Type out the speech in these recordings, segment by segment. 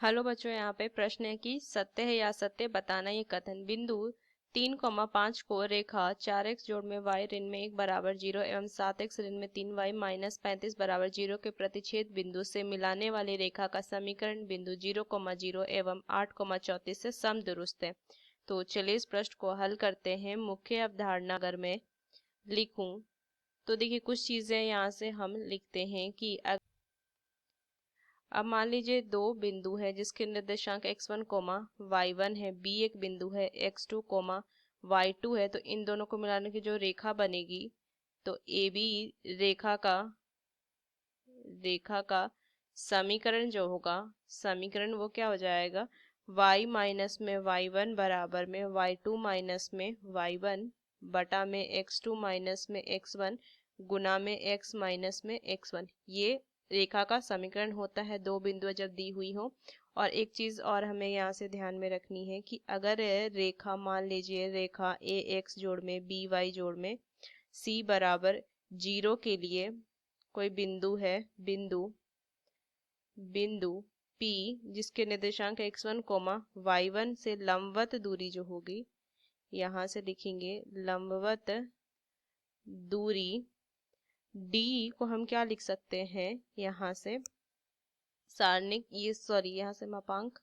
Hello बच्चों, यहाँ पे प्रश्न है कि सत्य है या असत्य बताना। ये कथन बिंदु 3,5 को रेखा 4x जोड़ में y ऋण में 1 बराबर 0 एवं 7x ऋण में 3y माइनस 35 बराबर 0 के प्रतिच्छेद बिंदु से मिलाने वाली रेखा का समीकरण बिंदु 0,0 एवं 8,34 से समदुरुस्त है। तो चलिए इस प्रश्न को हल करते हैं। मुख्य अवधारणा अगर मैं लिखूं तो देखिए कुछ चीजें यहाँ से हम लिखते हैं कि अब मान लीजिए दो बिंदु है जिसके निर्देशांक x1 y1 है, b एक बिंदु है x2 y2 है। तो इन दोनों को मिलाने की जो रेखा बनेगी तो AB रेखा का समीकरण जो होगा, समीकरण वो क्या हो जाएगा, y माइनस में y1 बराबर में y2 माइनस में y1 बटा में x2 माइनस में x1 गुना में x माइनस में x1। ये रेखा का समीकरण होता है दो बिंदुएं जब दी हुई हो। और एक चीज और हमें यहाँ से ध्यान में रखनी है कि अगर रेखा, मान लीजिए रेखा ax जोड़ में by जोड़ में c बराबर 0 के लिए कोई बिंदु है, बिंदु P जिसके निर्देशांक x1 y1 से लंबवत दूरी जो होगी, यहाँ से लिखेंगे लंबवत दूरी D को हम क्या लिख सकते हैं, यहाँ से सारणिक, यहाँ से मापांक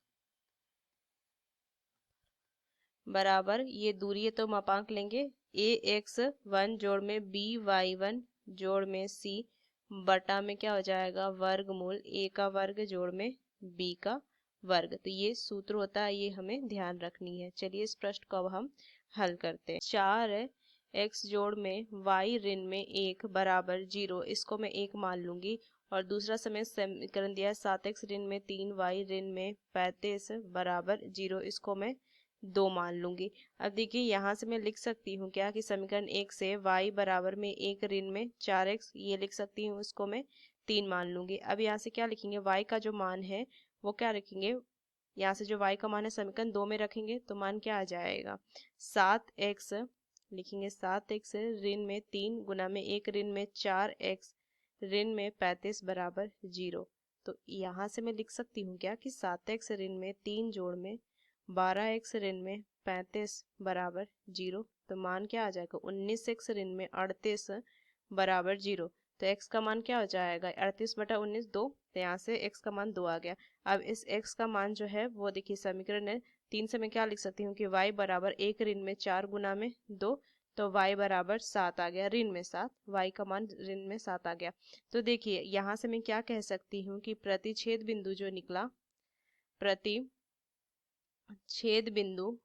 बराबर ये दूरी है तो मापांक लेंगे ax1 जोड़ में by1 जोड़ में c बटा में क्या हो जाएगा वर्गमूल a का वर्ग जोड़ में b का वर्ग। तो ये सूत्र होता है, ये हमें ध्यान रखनी है। चलिए इस प्रश्न को अब हम हल करते हैं। 4x जोड़ में y ऋण में 1 बराबर 0, इसको मैं 1 मान लूंगी। और दूसरा समय समीकरण दिया है 7x ऋण में 3y ऋण में 35 बराबर 0, इसको मैं 2 मान लूंगी। अब देखिए यहाँ से मैं लिख सकती हूँ क्या कि समीकरण 1 से y बराबर में 1 ऋण में 4x ये लिख सकती हूँ, इसको मैं 3 मान लूंगी। अब यहाँ से क्या लिखेंगे, y का जो मान है वो क्या रखेंगे, यहाँ से जो y का मान है समीकरण 2 में रखेंगे तो मान क्या आ जाएगा 7x, लिखेंगे 7x ऋण में 3 गुना में 1 ऋण में 4x ऋण में 35 बराबर 0। तो यहाँ से मैं लिख सकती हूँ क्या कि 7x ऋण में 3 जोड़ में 12x ऋण में 35 बराबर 0। तो मान क्या आ जाएगा 19x ऋण में 38 बराबर 0। तो x का मान क्या हो जाएगा 38 बटा 19 2, तो यहाँ से x का मान 2 आ गया। अब इस x का मान जो है वो देखिए समीकरण है 3 से मैं क्या लिख सकती हूँ कि y बराबर 1 ऋण में 4 गुना में 2, तो y बराबर 7 आ गया, ऋण में 7, y का मान ऋण में 7 आ गया। तो देखिए यहाँ से मैं क्या कह सकती हूँ कि प्रतिच्छेद बिंदु जो निकला, प्रतिच्छेद बिंदु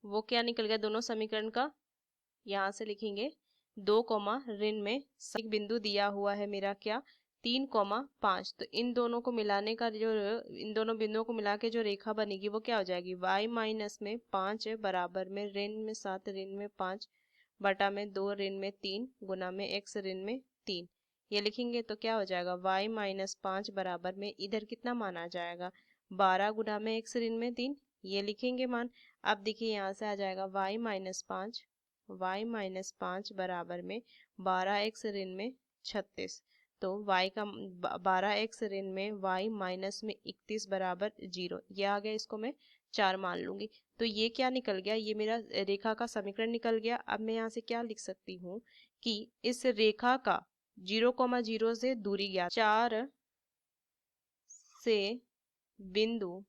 वो क्या निकल गया दोनों समीकरण का, यहाँ से लिखेंगे 2 ऋण में एक बिंदु दिया हुआ है मेरा क्या 3,5। तो इन दोनों को मिलाने का जो, इन दोनों बिंदुओं को मिला के जो रेखा बनेगी वो क्या हो जाएगी y माइनस में 5 बराबर में ऋण में 7 ऋण में 5 बटा में 2 ऋण में 3 गुना में x ऋण में 3। ये लिखेंगे तो क्या हो जाएगा y माइनस 5 बराबर में इधर कितना मान आ जाएगा 12 गुना में x ऋण में 3, ये लिखेंगे मान। अब देखिए यहाँ से आ जाएगा y माइनस 5 बराबर में 12x ऋण में 36। तो y का 12x ऋण में y माइनस में 31 बराबर 0, ये आ गया, इसको मैं 4 मान लूंगी। तो ये क्या निकल गया, ये मेरा रेखा का समीकरण निकल गया। अब मैं यहाँ से क्या लिख सकती हूँ कि इस रेखा का 0,0 से दूरी ज्ञात, 4 से बिंदु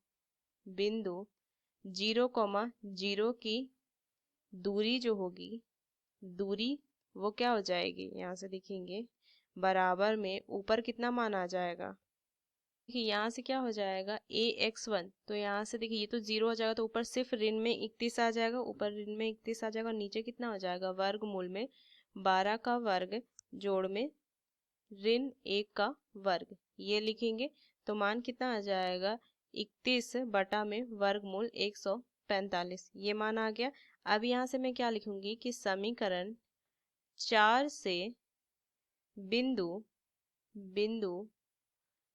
0,0 की दूरी जो होगी, दूरी वो क्या हो जाएगी, यहाँ से लिखेंगे बराबर में ऊपर कितना मान आ जाएगा, देखिए यहाँ से क्या हो जाएगा ax1, तो यहाँ से देखिए ये तो 0 हो जाएगा तो ऊपर सिर्फ ऋण में 31 आ जाएगा, ऊपर ऋण में 31 आ जाएगा और नीचे कितना हो जाएगा वर्गमूल में 12 का वर्ग जोड़ में ऋण 1 का वर्ग, ये लिखेंगे। तो मान कितना आ जाएगा 31 बटा में वर्गमूल 145, ये मान आ गया। अब यहाँ से मैं क्या लिखूंगी कि समीकरण 4 से बिंदु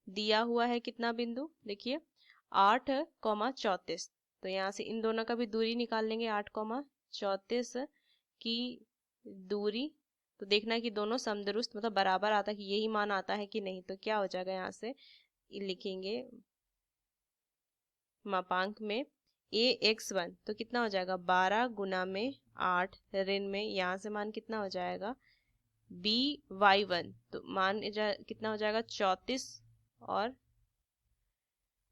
दिया हुआ है कितना बिंदु, देखिए 8,34। तो यहाँ से इन दोनों का भी दूरी निकाल लेंगे 8,34 की दूरी। तो देखना है कि दोनों समदुरुस्त मतलब बराबर आता है कि यही मान आता है कि नहीं। तो क्या हो जाएगा यहाँ से लिखेंगे मापांक में AX1 तो कितना हो जाएगा 12 गुना में 8 ऋण में यहाँ से मान कितना हो जाएगा BY1 तो मान कितना हो जाएगा 34 और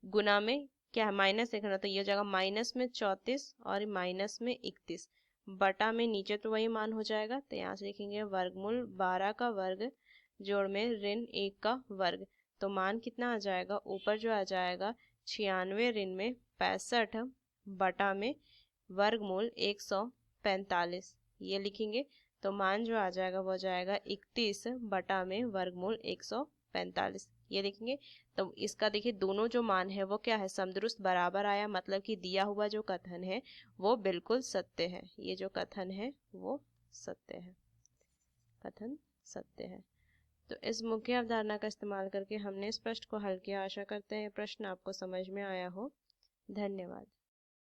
गुना में क्या है माइनस देखना तो ये हो जाएगा माइनस में 34 और माइनस में 31 बटा में नीचे तो वही मान हो जाएगा तो यहाँ से लिखेंगे वर्गमूल 12 का वर्ग जोड़ में ऋण 1 का वर्ग तो मान कितना आ जाएगा ऊपर जो आ जाएगा 96 ऋण में 65 बटा में वर्गमूल 145 ये लिखेंगे तो मान जो आ जाएगा वो हो जाएगा 31 बटा में वर्गमूल 145 ये लिखेंगे। तो इसका देखिए दोनों जो मान है वो क्या है समदुरुस्त बराबर आया मतलब कि दिया हुआ जो कथन है वो बिल्कुल सत्य है। ये जो कथन है वो सत्य है, कथन सत्य है। तो इस मुख्य अवधारणा का इस्तेमाल करके हमने इस प्रश्न को हल किया। आशा करते हैं प्रश्न आपको समझ में आया हो। धन्यवाद।